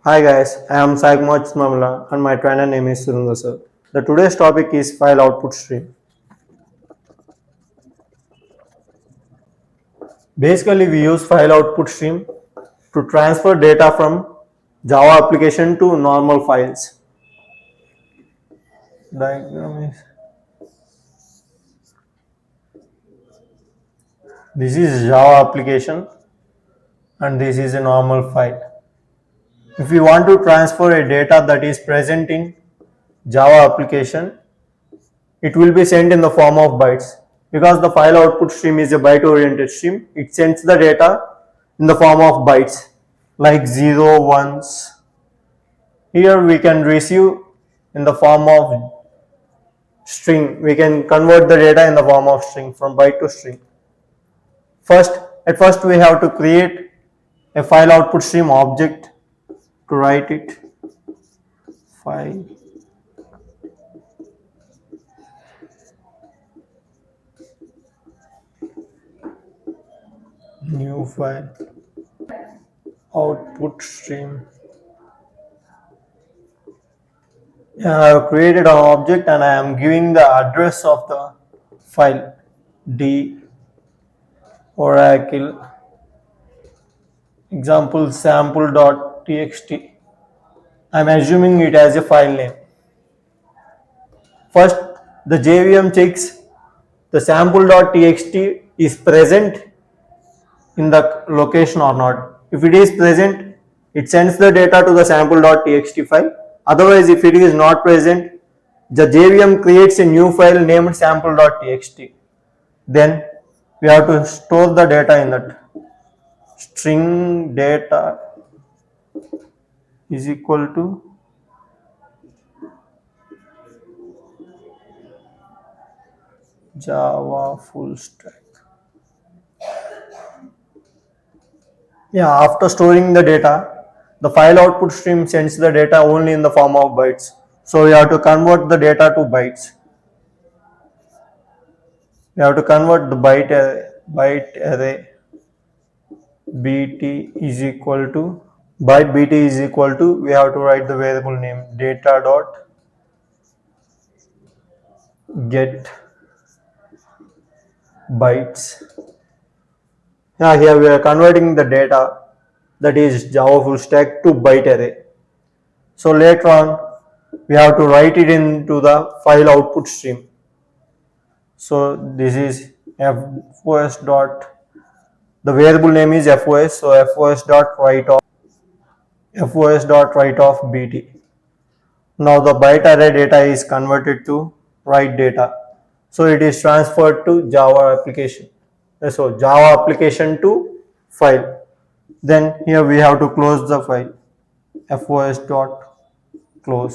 Hi guys, I am Sai Mamla and my trainer name is Surendra sir. The today's topic is file output stream. Basically, we use file output stream to transfer data from Java application to normal files. Diagram is this is Java application and this is a normal file. If we want to transfer a data that is present in Java application, it will be sent in the form of bytes. Because the file output stream is a byte oriented stream, it sends the data in the form of bytes like 0, 1s. Here we can receive in the form of string. We can convert the data in the form of string from byte to string. At first we have to create a file output stream object to write it. File new file output stream. I have created an object and I am giving the address of the file d oracle example sample.txt. I am assuming it as a file name. First, the JVM checks the sample.txt is present in the location or not. If it is present, it sends the data to the sample.txt file. Otherwise, if it is not present, the JVM creates a new file named sample.txt. Then we have to store the data in that. String data is equal to Java full stack. After storing the data, the file output stream sends the data only in the form of bytes. So we have to convert the data to bytes. We have to convert the byte array bt is equal to byte bt is equal to, we have to write the variable name data dot get bytes. Here we are converting the data that is Java full stack to byte array. So later on we have to write it into the file output stream. So this is fos dot, the variable name is fos, so fos dot write off bt. Now the byte array data is converted to write data. So it is transferred to Java application. So Java application to file. Then here we have to close the file. Fos dot close.